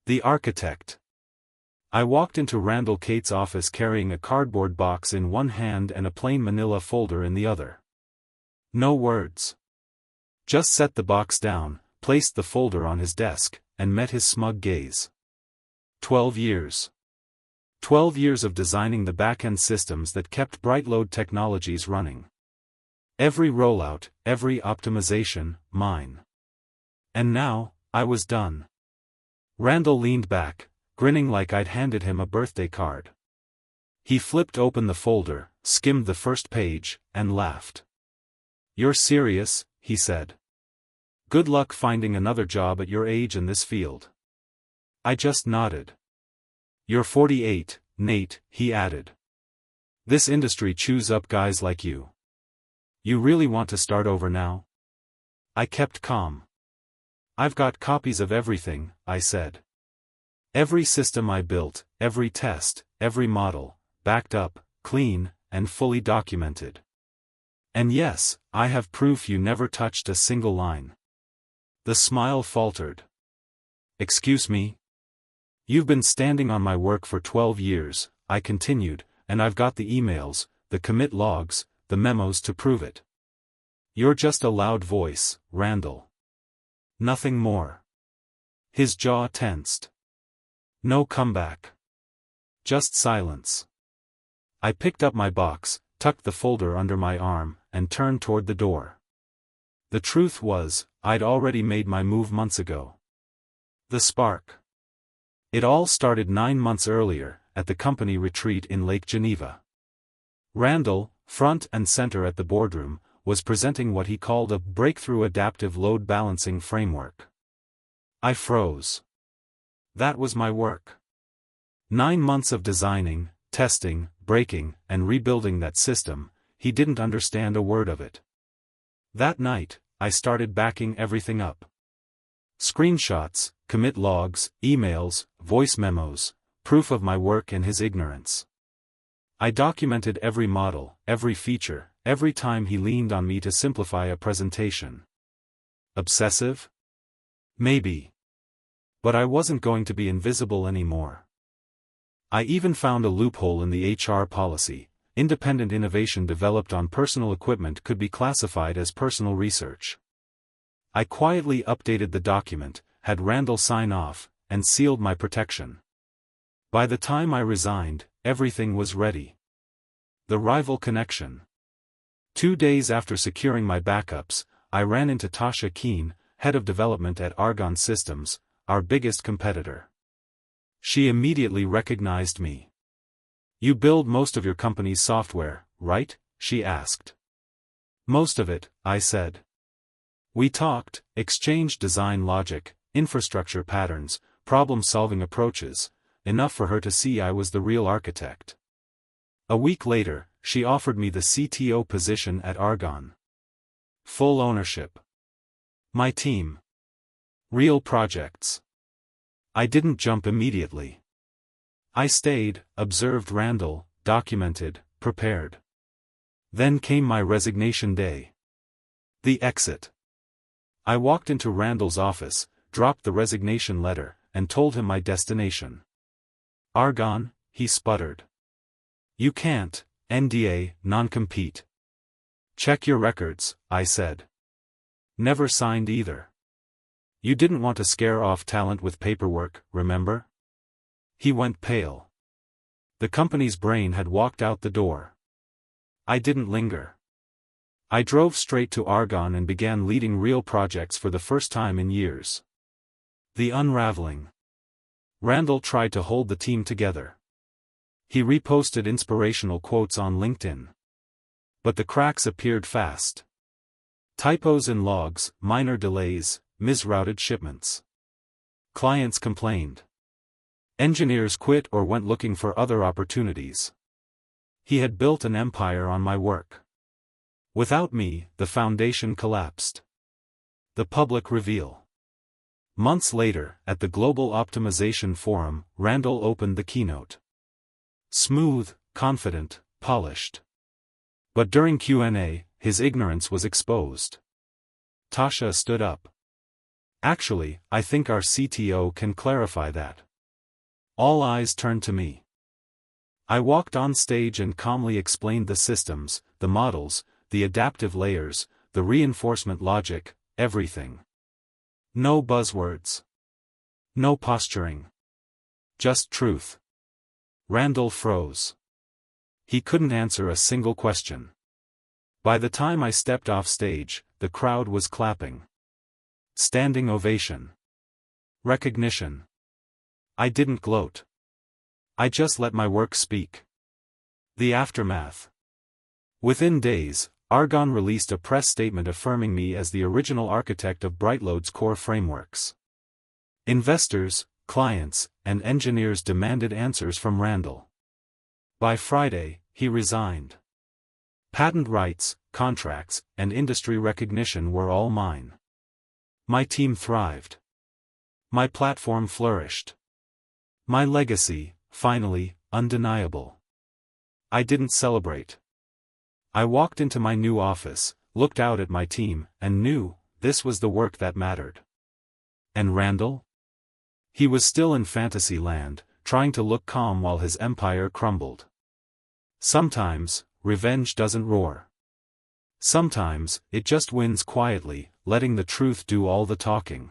The architect. I walked into Randall Cate's office carrying a cardboard box in one hand and a plain manila folder in the other. No words. Just set the box down, placed the folder on his desk, and met his smug gaze. 12 years. 12 years of designing the back-end systems that kept Brightload Technologies running. Every rollout, every optimization, mine. And now, I was done. Randall leaned back, grinning like I'd handed him a birthday card. He flipped open the folder, skimmed the first page, and laughed. "You're serious," he said. "Good luck finding another job at your age in this field." I just nodded. "You're 48, Nate," he added. "This industry chews up guys like you. You really want to start over now?" I kept calm. "I've got copies of everything," I said. "Every system I built, every test, every model, backed up, clean, and fully documented. And yes, I have proof you never touched a single line." The smile faltered. "Excuse me? You've been standing on my work for 12 years, I continued, "and I've got the emails, the commit logs, the memos to prove it." "You're just a loud voice, Randall. Nothing more." His jaw tensed. No comeback. Just silence. I picked up my box, tucked the folder under my arm, and turned toward the door. The truth was, I'd already made my move months ago. The spark. It all started 9 months earlier, at the company retreat in Lake Geneva. Randall, front and center at the boardroom, was presenting what he called a breakthrough adaptive load balancing framework. I froze. That was my work. 9 months of designing, testing, breaking, and rebuilding that system. He didn't understand a word of it. That night, I started backing everything up. Screenshots, commit logs, emails, voice memos, proof of my work and his ignorance. I documented every model, every feature, every time he leaned on me to simplify a presentation. Obsessive? Maybe. But I wasn't going to be invisible anymore. I even found a loophole in the HR policy. Independent innovation developed on personal equipment could be classified as personal research. I quietly updated the document, had Randall sign off, and sealed my protection. By the time I resigned, everything was ready. The rival connection. 2 days after securing my backups, I ran into Tasha Keene, head of development at Argonne Systems, our biggest competitor. She immediately recognized me. "You build most of your company's software, right?" she asked. "Most of it," I said. We talked, exchanged design logic, infrastructure patterns, problem-solving approaches, enough for her to see I was the real architect. A week later, she offered me the CTO position at Argonne. Full ownership. My team. Real projects. I didn't jump immediately. I stayed, observed Randall, documented, prepared. Then came my resignation day. The exit. I walked into Randall's office, dropped the resignation letter, and told him my destination. "Argonne," he sputtered. "You can't, NDA, non-compete." "Check your records," I said. "Never signed either. You didn't want to scare off talent with paperwork, remember?" He went pale. The company's brain had walked out the door. I didn't linger. I drove straight to Argonne and began leading real projects for the first time in years. The unraveling. Randall tried to hold the team together. He reposted inspirational quotes on LinkedIn. But the cracks appeared fast. Typos in logs, minor delays, misrouted shipments. Clients complained. Engineers quit or went looking for other opportunities. He had built an empire on my work. Without me, the foundation collapsed. The public reveal. Months later, at the Global Optimization Forum, Randall opened the keynote. Smooth, confident, polished. But during Q&A, his ignorance was exposed. Tasha stood up. Actually, I think our CTO can clarify that. All eyes turned to me. I walked on stage and calmly explained the systems, the models, the adaptive layers, the reinforcement logic, everything. No buzzwords. No posturing. Just truth. Randall froze. He couldn't answer a single question. By the time I stepped off stage, the crowd was clapping. Standing ovation. Recognition. I didn't gloat. I just let my work speak. The aftermath. Within days, Argonne released a press statement affirming me as the original architect of Brightload's core frameworks. Investors, clients, and engineers demanded answers from Randall. By Friday, he resigned. Patent rights, contracts, and industry recognition were all mine. My team thrived. My platform flourished. My legacy, finally, undeniable. I didn't celebrate. I walked into my new office, looked out at my team, and knew, this was the work that mattered. And Randall? He was still in fantasy land, trying to look calm while his empire crumbled. Sometimes, revenge doesn't roar. Sometimes, it just wins quietly, letting the truth do all the talking.